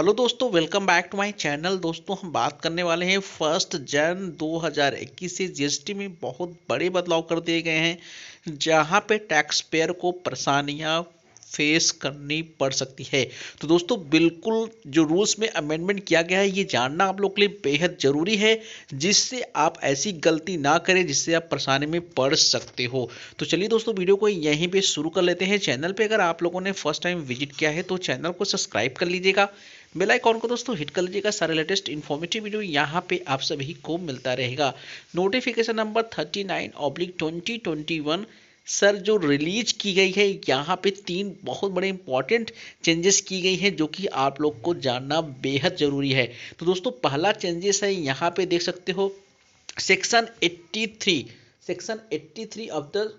Hello दोस्तों, welcome back to my channel. दोस्तों, हम बात करने वाले हैं 1 जन 2021 से जीएसटी में बहुत बड़े बदलाव कर दिए गए हैं, जहां पे टैक्स पेयर को परेशानियां फेस करनी पड़ सकती है। तो दोस्तों, बिल्कुल जो रूल्स में अमेंडमेंट किया गया है, ये जानना आप लोग के लिए बेहद जरूरी है, जिससे आप ऐसी गलती ना करें जिससे आप परेशानी में पड़ सकते हो। तो चलिए दोस्तों, वीडियो को यहीं पे शुरू कर लेते हैं। चैनल पे अगर आप लोगों ने फर्स्ट टाइम विजिट किया है तो चैनल को सब्सक्राइब कर लीजिएगा, बेल आइकॉन को दोस्तों हिट कर लीजिएगा। सारे लेटेस्ट इन्फॉर्मेटिव वीडियो यहाँ पे आप सभी को मिलता रहेगा। नोटिफिकेशन नंबर 39/2021 सर जो रिलीज की गई है, यहाँ पे 3 बहुत बड़े इंपॉर्टेंट चेंजेस की गई है जो कि आप लोग को जानना बेहद जरूरी है। तो दोस्तों, पहला चेंजेस है, यहाँ पे देख सकते हो section 83 of the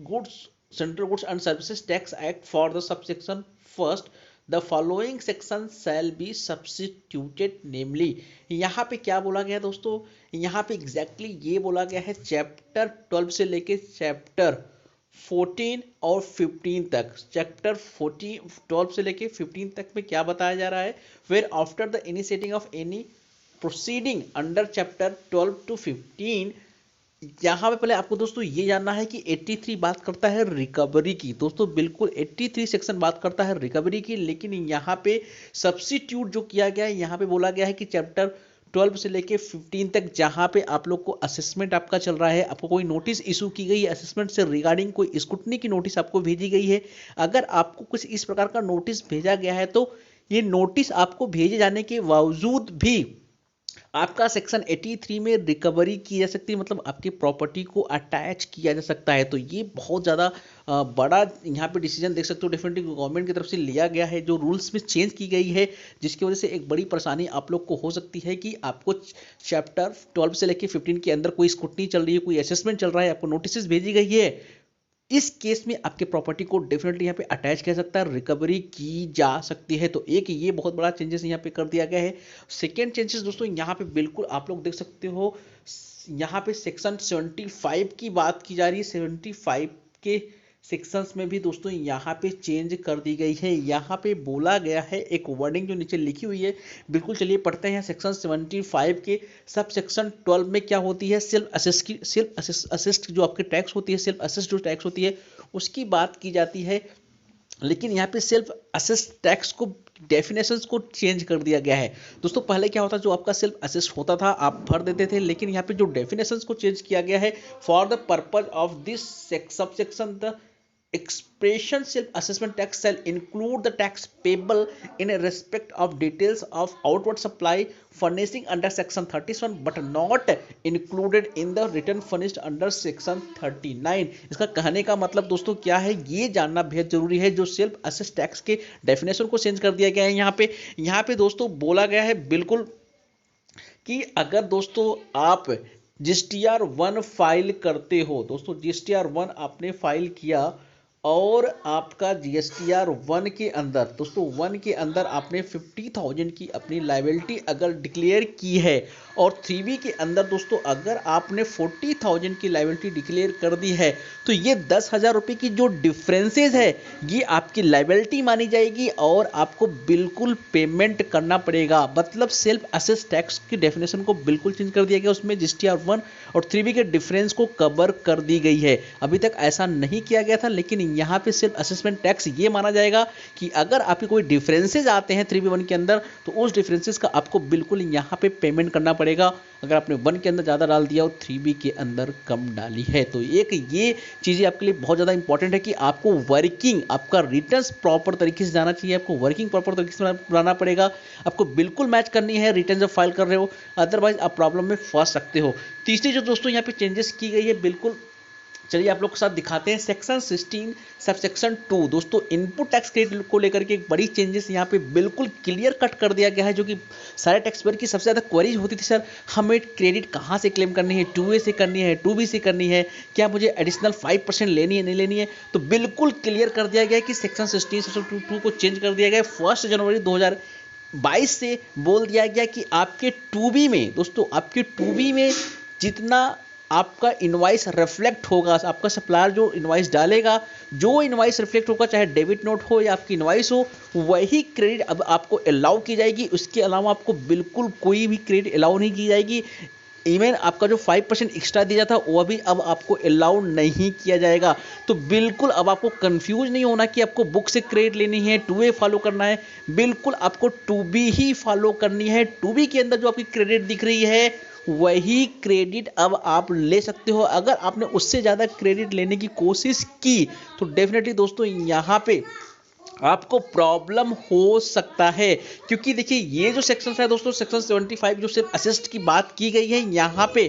goods central goods and services tax act for the subsection first the following section shall be substituted namely. यहाँ पे क्या बोला गया है दोस्तों, यहाँ पे एग्जैक्टली ये बोला गया है चैप्टर 12 से लेके चैप्टर 14 और 15 तक। चैप्टर 12 से लेके 15 तक में क्या बताया जा रहा है, where after the initiating of any proceeding under chapter 12 to 15। यहाँ पे पहले आपको दोस्तों ये जानना है कि 83 बात करता है रिकवरी की। दोस्तों बिल्कुल 83 सेक्शन बात करता है रिकवरी की, लेकिन यहाँ पे सब्सिट्यूट जो किया गया है, यहाँ पे बोला गया है कि चैप्टर 12 से लेके 15 तक, जहाँ पे आप लोग को असेसमेंट आपका चल रहा है, आपको कोई नोटिस इशू की गई है असेसमेंट से रिगार्डिंग, कोई स्क्रूटनी की नोटिस आपको भेजी गई है। अगर आपको कुछ इस प्रकार का नोटिस भेजा गया है तो ये नोटिस आपको भेजे जाने के बावजूद भी आपका सेक्शन 83 में रिकवरी की जा सकती है, मतलब आपकी प्रॉपर्टी को अटैच किया जा सकता है। तो ये बहुत ज़्यादा बड़ा यहाँ पे डिसीजन देख सकते हो, डेफिनेटली गवर्नमेंट की तरफ से लिया गया है, जो रूल्स में चेंज की गई है, जिसकी वजह से एक बड़ी परेशानी आप लोग को हो सकती है कि आपको चैप्टर 12 से लेकर 15 के अंदर कोई स्क्रूटनी चल रही है, कोई असेसमेंट चल रहा है, आपको नोटिस भेजी गई है, इस केस में आपके प्रॉपर्टी को डेफिनेटली यहाँ पे अटैच किया सकता है, रिकवरी की जा सकती है। तो एक ये बहुत बड़ा चेंजेस यहाँ पे कर दिया गया है। सेकेंड चेंजेस दोस्तों, यहाँ पे बिल्कुल आप लोग देख सकते हो, यहाँ पे सेक्शन 75 की बात की जा रही है। 75 के सेक्शंस में भी दोस्तों यहाँ पे चेंज कर दी गई है। यहाँ पे बोला गया है, एक वर्डिंग जो नीचे लिखी हुई है, बिल्कुल चलिए पढ़ते हैं। सेक्शन 75 के सब सेक्शन 12 में क्या होती है, सेल्फ असिस्ट जो आपकी टैक्स होती है, सेल्फ असिस्ट जो टैक्स होती है उसकी बात की जाती है। लेकिन यहाँ पे सेल्फ असिस्ट टैक्स को डेफिनेशंस को चेंज कर दिया गया है। दोस्तों पहले क्या होता, जो आपका सेल्फ असिस्ट होता था आप भर देते थे, लेकिन यहाँ पे जो डेफिनेशंस को चेंज किया गया है, for the purpose of this sub section the expression self assessment tax shall include the tax payable in respect of details of outward supply furnishing under section 37 but not included in the return furnished under section 39। इसका कहने का मतलब दोस्तों क्या है, ये जानना बेहद जरूरी है। जो सेल्फ असेस टैक्स के डेफिनेशन को चेंज कर दिया गया है, यहाँ पे दोस्तों बोला गया है बिल्कुल कि अगर दोस्तों आप जीएसटीआर 1 फाइल करते हो, दोस्तों जीएसटीआर 1 आपने फाइल किया और आपका जीएसटीआर 1 के अंदर, दोस्तों 1 के अंदर आपने 50,000 की अपनी लाइबिलिटी अगर डिक्लेयर की है, और 3B के अंदर दोस्तों अगर आपने 40,000 की लाइबिलिटी डिक्लेयर कर दी है, तो ये 10,000 रुपये की जो डिफरेंसेस है ये आपकी लाइबिलिटी मानी जाएगी और आपको बिल्कुल पेमेंट करना पड़ेगा। मतलब सेल्फ असेस टैक्स की डेफिनेशन को बिल्कुल चेंज कर दिया गया, उसमें जीएसटीआर 1 और 3B के डिफरेंस को कवर कर दी गई है। अभी तक ऐसा नहीं किया गया था, लेकिन यहाँ पे सिर्फ असेसमेंट टैक्स ये माना जाएगा कि अगर आपके कोई डिफरेंसेस आते हैं 3B1 के अंदर, तो उस डिफरेंसेस का आपको बिल्कुल यहाँ पे पेमेंट करना पड़ेगा। अगर आपने 1 के अंदर ज़्यादा डाल दिया और 3B के अंदर कम डाली है, तो एक ये चीज़ें आपके लिए बहुत ज़्यादा इंपॉर्टेंट है कि आपको वर्किंग, आपका रिटर्न्स प्रॉपर तरीके से जाना चाहिए, आपको वर्किंग प्रॉपर तरीके से बनाना पड़ेगा, आपको बिल्कुल मैच करनी है रिटर्न जब फाइल कर रहे हो, अदरवाइज आप प्रॉब्लम में फंस सकते हो। तीसरी जो दोस्तों यहाँ पे चेंजेस की गई है, बिल्कुल चलिए आप लोग के साथ दिखाते हैं। सेक्शन 16 सब सेक्शन 2 दोस्तों इनपुट टैक्स क्रेडिट को लेकर के एक बड़ी चेंजेस यहाँ पे बिल्कुल क्लियर कट कर दिया गया है, जो कि सारे टैक्स पेयर की सबसे ज़्यादा क्वेरीज होती थी, सर हमें क्रेडिट कहाँ से क्लेम करनी है, 2A से करनी है, 2B से करनी है, क्या मुझे एडिशनल 5% लेनी है नहीं लेनी है। तो बिल्कुल क्लियर कर दिया गया है कि सेक्शन 16 सेक्शन 2 को चेंज कर दिया गया है। 1 जनवरी 2022 से बोल दिया गया कि आपके 2B में दोस्तों, आपके 2B में जितना आपका इनवॉइस रिफ्लेक्ट होगा, आपका सप्लायर जो इनवॉइस डालेगा, जो इनवॉइस रिफ्लेक्ट होगा, चाहे डेबिट नोट हो या आपकी इनवॉइस हो, वही क्रेडिट अब आपको अलाउ की जाएगी। उसके अलावा आपको बिल्कुल कोई भी क्रेडिट अलाउ नहीं की जाएगी। इवन आपका जो 5% एक्स्ट्रा दिया था वो भी अब आपको अलाउ नहीं किया जाएगा। तो बिल्कुल अब आपको कंफ्यूज नहीं होना कि आपको बुक से क्रेडिट लेनी है, टू वे फॉलो करना है। बिल्कुल आपको टू बी ही फॉलो करनी है। टू बी के अंदर जो आपकी क्रेडिट दिख रही है वही क्रेडिट अब आप ले सकते हो। अगर आपने उससे ज़्यादा क्रेडिट लेने की कोशिश की तो डेफिनेटली दोस्तों यहाँ पे आपको प्रॉब्लम हो सकता है, क्योंकि देखिए ये जो सेक्शन है दोस्तों, सेक्शन 75 जो सिर्फ असिस्ट की बात की गई है, यहाँ पे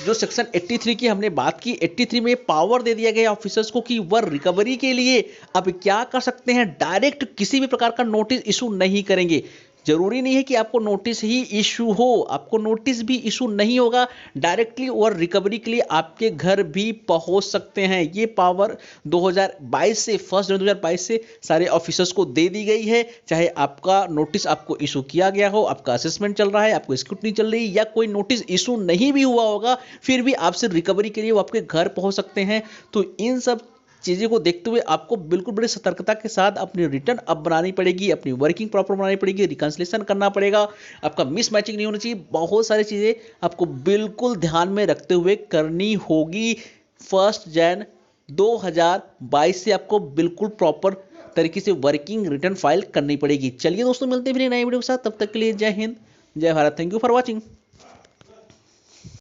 जो सेक्शन 83 की हमने बात की, 83 में पावर दे दिया गया ऑफिसर्स को कि वह रिकवरी के लिए अब क्या कर सकते हैं, डायरेक्ट किसी भी प्रकार का नोटिस इशू नहीं करेंगे। जरूरी नहीं है कि आपको नोटिस ही इशू हो, आपको नोटिस भी इशू नहीं होगा, डायरेक्टली और रिकवरी के लिए आपके घर भी पहुंच सकते हैं। ये पावर 2022 से 1 जनवरी 2022 से सारे ऑफिसर्स को दे दी गई है। चाहे आपका नोटिस आपको इशू किया गया हो, आपका असेसमेंट चल रहा है, आपको स्क्रूटनी चल रही है, या कोई नोटिस इशू नहीं भी हुआ होगा, फिर भी आपसे रिकवरी के लिए वो आपके घर पहुंच सकते हैं। तो इन सब चीज़ों को देखते हुए आपको बिल्कुल बड़ी सतर्कता के साथ अपनी रिटर्न अब बनानी पड़ेगी, अपनी वर्किंग प्रॉपर बनानी पड़ेगी, रिकंसिलेशन करना पड़ेगा, आपका मिस मैचिंग नहीं होनी चाहिए। बहुत सारी चीज़ें आपको बिल्कुल ध्यान में रखते हुए करनी होगी। 1 जनवरी 2022 से आपको बिल्कुल प्रॉपर तरीके से वर्किंग रिटर्न फाइल करनी पड़ेगी। चलिए दोस्तों, मिलते हैं फिर नए वीडियो के साथ, तब तक के लिए जय हिंद, जय Bharat. Thank you for watching.